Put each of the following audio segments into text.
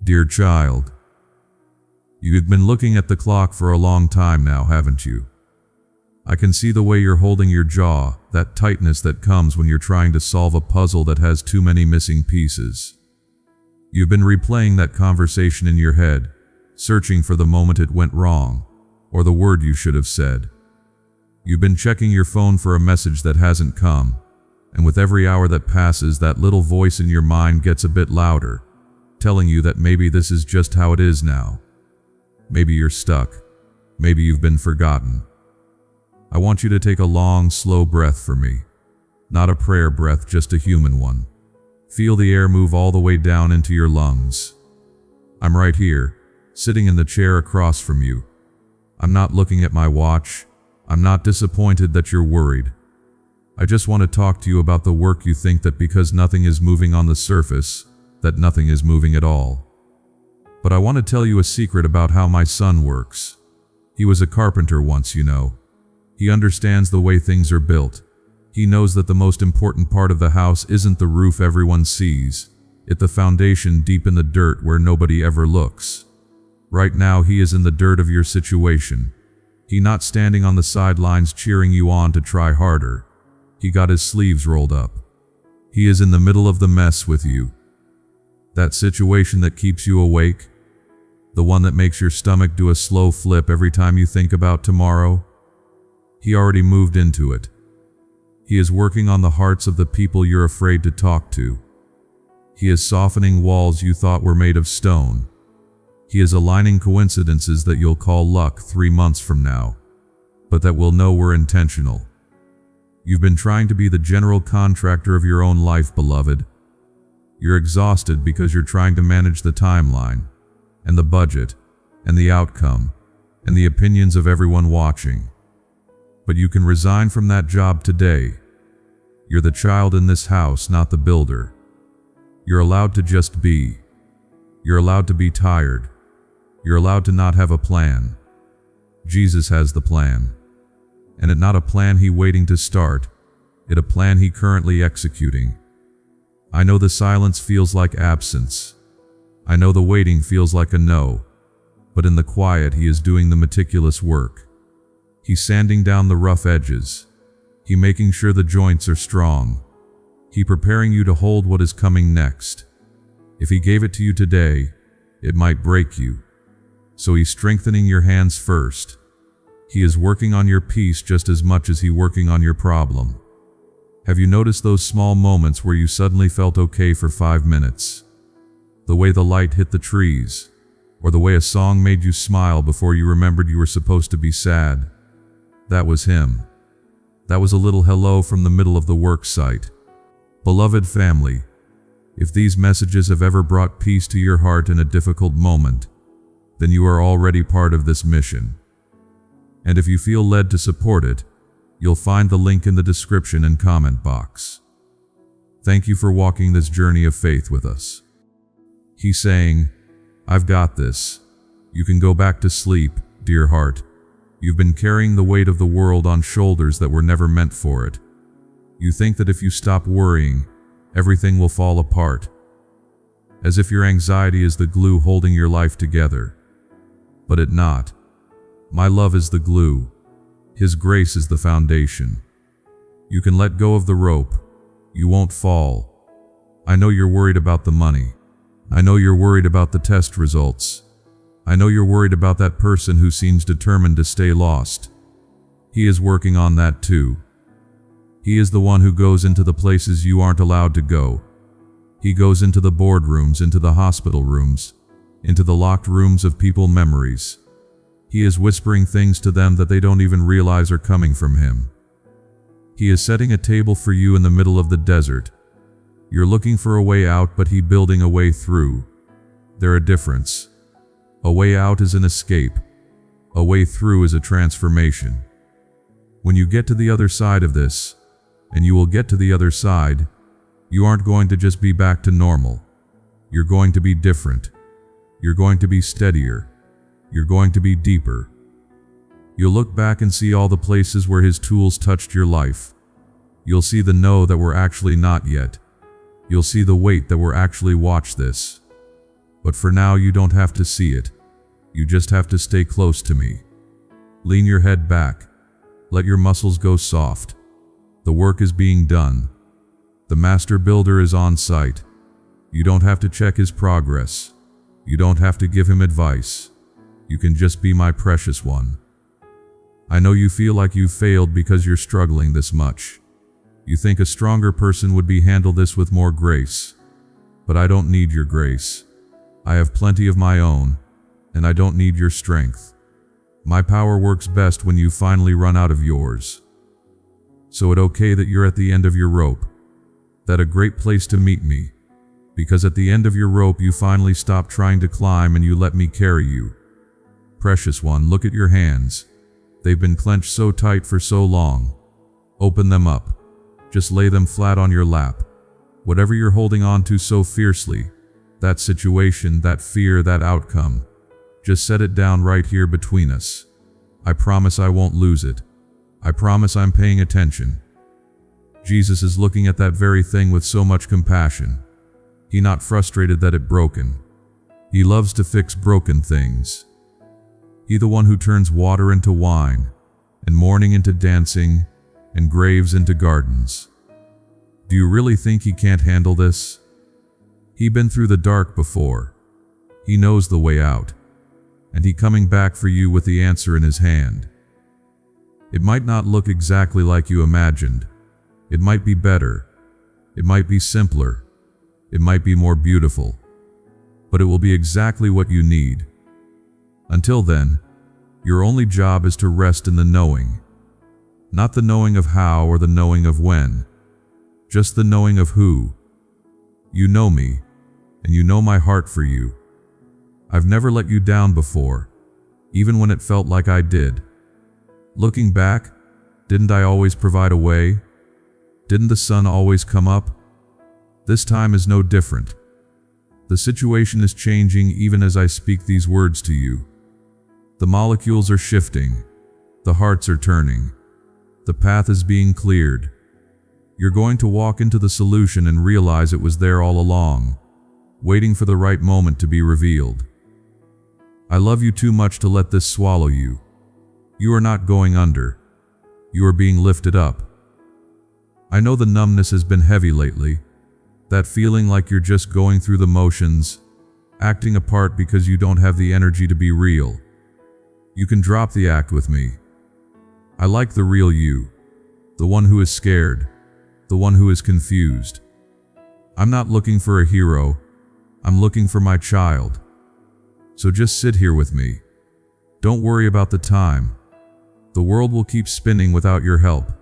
Dear child, you've been looking at the clock for a long time now, haven't you? I can see the way you're holding your jaw, that tightness that comes when you're trying to solve a puzzle that has too many missing pieces. You've been replaying that conversation in your head, searching for the moment it went wrong, or the word you should have said. You've been checking your phone for a message that hasn't come, and with every hour that passes, that little voice in your mind gets a bit louder, telling you that maybe this is just how it is now. Maybe you're stuck. Maybe you've been forgotten. I want you to take a long, slow breath for me. Not a prayer breath, just a human one. Feel the air move all the way down into your lungs. I'm right here, sitting in the chair across from you. I'm not looking at my watch. I'm not disappointed that you're worried. I just want to talk to you about the work you think that because nothing is moving on the surface, that nothing is moving at all. But I want to tell you a secret about how my son works. He was a carpenter once, you know. He understands the way things are built. He knows that the most important part of the house isn't the roof everyone sees. It's the foundation deep in the dirt where nobody ever looks. Right now he is in the dirt of your situation. He not standing on the sidelines cheering you on to try harder. He got his sleeves rolled up. He is in the middle of the mess with you. That situation that keeps you awake, the one that makes your stomach do a slow flip every time you think about tomorrow. He already moved into it. He is working on the hearts of the people you're afraid to talk to. He is softening walls you thought were made of stone. He is aligning coincidences that you'll call luck 3 months from now, but that we'll know were intentional. You've been trying to be the general contractor of your own life, beloved. You're exhausted because you're trying to manage the timeline, and the budget, and the outcome, and the opinions of everyone watching. But you can resign from that job today. You're the child in this house, not the builder. You're allowed to just be. You're allowed to be tired. You're allowed to not have a plan. Jesus has the plan. And it's not a plan he waiting to start. It's a plan he currently executing. I know the silence feels like absence. I know the waiting feels like a no. But in the quiet, he is doing the meticulous work. He's sanding down the rough edges. He making sure the joints are strong. He preparing you to hold what is coming next. If he gave it to you today, it might break you. So he's strengthening your hands first. He is working on your peace just as much as he's working on your problem. Have you noticed those small moments where you suddenly felt okay for 5 minutes? The way the light hit the trees, or the way a song made you smile before you remembered you were supposed to be sad. That was him. That was a little hello from the middle of the work site. Beloved family, if these messages have ever brought peace to your heart in a difficult moment, then you are already part of this mission. And if you feel led to support it, you'll find the link in the description and comment box. Thank you for walking this journey of faith with us. He's saying, I've got this. You can go back to sleep, dear heart. You've been carrying the weight of the world on shoulders that were never meant for it. You think that if you stop worrying, everything will fall apart. As if your anxiety is the glue holding your life together. But it not. My love is the glue. His grace is the foundation. You can let go of the rope. You won't fall. I know you're worried about the money. I know you're worried about the test results. I know you're worried about that person who seems determined to stay lost. He is working on that too. He is the one who goes into the places you aren't allowed to go. He goes into the boardrooms, into the hospital rooms, into the locked rooms of people's memories. He is whispering things to them that they don't even realize are coming from him. He is setting a table for you in the middle of the desert. You're looking for a way out, but he building a way through. They're a difference. A way out is an escape. A way through is a transformation. When you get to the other side of this, and you will get to the other side, you aren't going to just be back to normal. You're going to be different. You're going to be steadier. You're going to be deeper. You'll look back and see all the places where his tools touched your life. You'll see the no that were actually not yet. You'll see the wait that were actually watch this. But for now you don't have to see it. You just have to stay close to me. Lean your head back. Let your muscles go soft. The work is being done. The master builder is on site. You don't have to check his progress. You don't have to give him advice. You can just be my precious one. I know you feel like you've failed because you're struggling this much. You think a stronger person would handle this with more grace. But I don't need your grace. I have plenty of my own, and I don't need your strength. My power works best when you finally run out of yours. So it's okay that you're at the end of your rope. That's a great place to meet me, because at the end of your rope you finally stop trying to climb and you let me carry you. Precious one, look at your hands. They've been clenched so tight for so long. Open them up. Just lay them flat on your lap. Whatever you're holding on to so fiercely, that situation, that fear, that outcome, just set it down right here between us. I promise I won't lose it. I promise I'm paying attention. Jesus is looking at that very thing with so much compassion. He's not frustrated that it broken. He loves to fix broken things. He's the one who turns water into wine, and mourning into dancing, and graves into gardens. Do you really think he can't handle this? He's been through the dark before. He knows the way out. And he's coming back for you with the answer in his hand. It might not look exactly like you imagined. It might be better. It might be simpler. It might be more beautiful. But it will be exactly what you need. Until then, your only job is to rest in the knowing. Not the knowing of how or the knowing of when. Just the knowing of who. You know me, and you know my heart for you. I've never let you down before, even when it felt like I did. Looking back, didn't I always provide a way? Didn't the sun always come up? This time is no different. The situation is changing even as I speak these words to you. The molecules are shifting. The hearts are turning. The path is being cleared. You're going to walk into the solution and realize it was there all along, waiting for the right moment to be revealed. I love you too much to let this swallow you. You are not going under. You are being lifted up. I know the numbness has been heavy lately, that feeling like you're just going through the motions, acting a part because you don't have the energy to be real. You can drop the act with me. I like the real you, the one who is scared, the one who is confused. I'm not looking for a hero, I'm looking for my child. So just sit here with me. Don't worry about the time. The world will keep spinning without your help.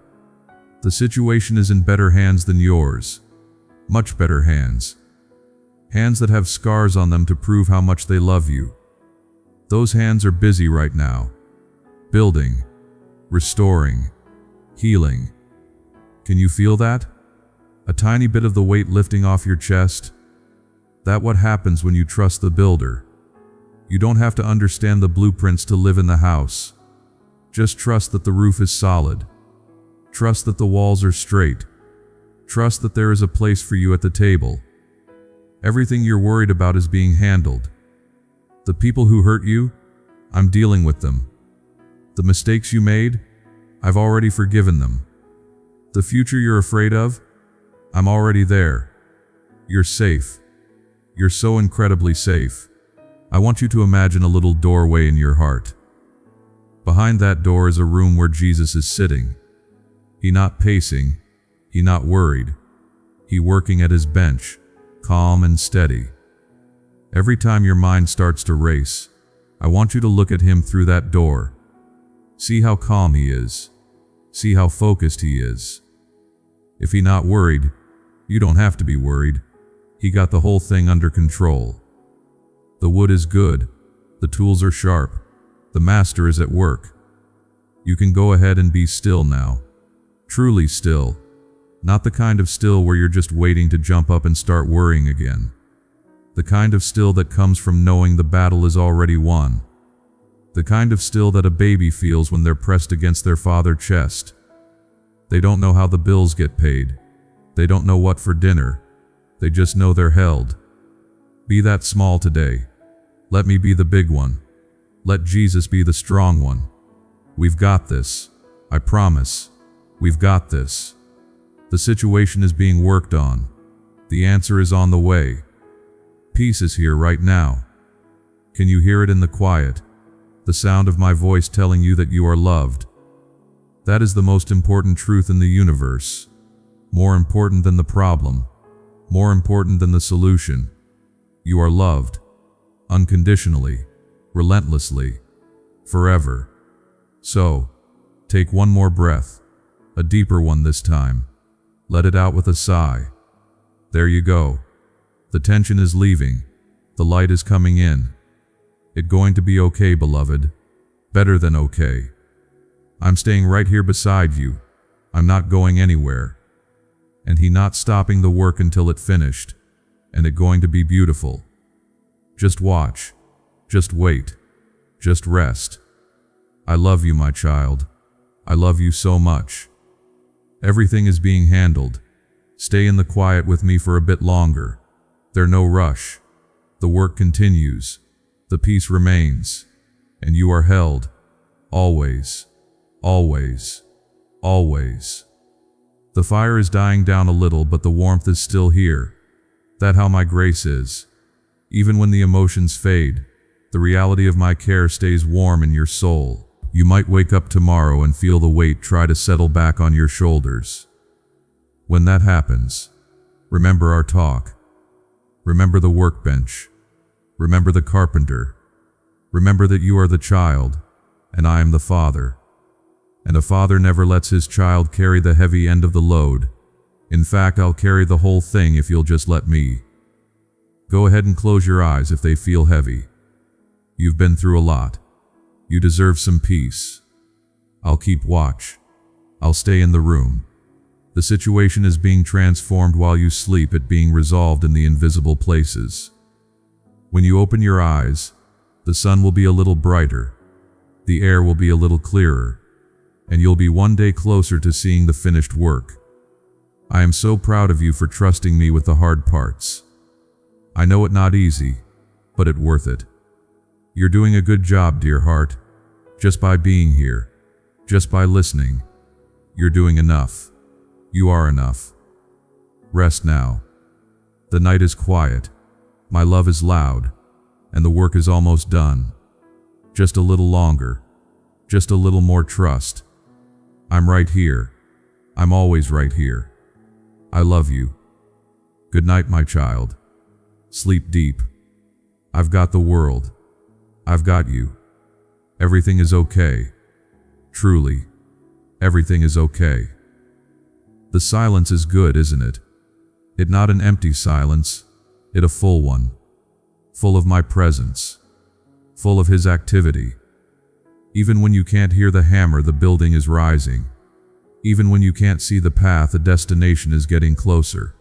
The situation is in better hands than yours. Much better hands. Hands that have scars on them to prove how much they love you. Those hands are busy right now. Building, restoring, healing. Can you feel that? A tiny bit of the weight lifting off your chest? That's what happens when you trust the builder. You don't have to understand the blueprints to live in the house. Just trust that the roof is solid. Trust that the walls are straight. Trust that there is a place for you at the table. Everything you're worried about is being handled. The people who hurt you, I'm dealing with them. The mistakes you made, I've already forgiven them. The future you're afraid of, I'm already there. You're safe. You're so incredibly safe. I want you to imagine a little doorway in your heart. Behind that door is a room where Jesus is sitting. He not pacing, he not worried. He working at his bench, calm and steady. Every time your mind starts to race, I want you to look at him through that door. See how calm he is. See how focused he is. If he not worried, you don't have to be worried. He got the whole thing under control. The wood is good. The tools are sharp. The master is at work. You can go ahead and be still now. Truly still. Not the kind of still where you're just waiting to jump up and start worrying again. The kind of still that comes from knowing the battle is already won. The kind of still that a baby feels when they're pressed against their father's chest. They don't know how the bills get paid. They don't know what for dinner. They just know they're held. Be that small today. Let me be the big one. Let Jesus be the strong one. We've got this. I promise. We've got this. The situation is being worked on. The answer is on the way. Peace is here right now. Can you hear it in the quiet? The sound of my voice telling you that you are loved. That is the most important truth in the universe. More important than the problem. More important than the solution. You are loved. Unconditionally. Relentlessly. Forever. So, take one more breath. A deeper one this time. Let it out with a sigh. There you go. The tension is leaving. The light is coming in. It's going to be okay, beloved. Better than okay. I'm staying right here beside you. I'm not going anywhere. And he not stopping the work until it finished. And it going to be beautiful. Just watch. Just wait. Just rest. I love you, my child. I love you so much. Everything is being handled. Stay in the quiet with me for a bit longer. There's no rush. The work continues. The peace remains. And you are held. Always. Always. Always. The fire is dying down a little, but the warmth is still here. That's how my grace is. Even when the emotions fade, the reality of my care stays warm in your soul. You might wake up tomorrow and feel the weight try to settle back on your shoulders. When that happens, remember our talk. Remember the workbench. Remember the carpenter. Remember that you are the child, and I am the father. And a father never lets his child carry the heavy end of the load. In fact, I'll carry the whole thing if you'll just let me. Go ahead and close your eyes if they feel heavy. You've been through a lot. You deserve some peace. I'll keep watch. I'll stay in the room. The situation is being transformed while you sleep, it being resolved in the invisible places. When you open your eyes, the sun will be a little brighter. The air will be a little clearer. And you'll be one day closer to seeing the finished work. I am so proud of you for trusting me with the hard parts. I know it not easy, but it worth it. You're doing a good job, dear heart. Just by being here, just by listening, you're doing enough. You are enough. Rest now. The night is quiet. My love is loud, and the work is almost done. Just a little longer. Just a little more trust. I'm right here. I'm always right here. I love you. Good night, my child. Sleep deep. I've got the world. I've got you. Everything is okay. Truly, everything is okay. The silence is good, isn't it? It not an empty silence, it a full one. Full of my presence. Full of his activity. Even when you can't hear the hammer, the building is rising. Even when you can't see the path, the destination is getting closer.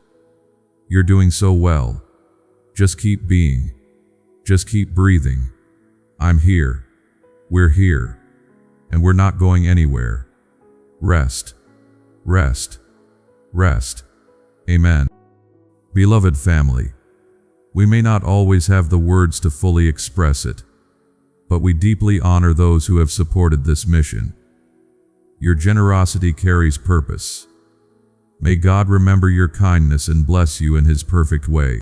You're doing so well. Just keep being. Just keep breathing. I'm here. We're here. And we're not going anywhere. Rest. Rest. Rest. Amen. Beloved family, we may not always have the words to fully express it, but we deeply honor those who have supported this mission. Your generosity carries purpose. May God remember your kindness and bless you in His perfect way.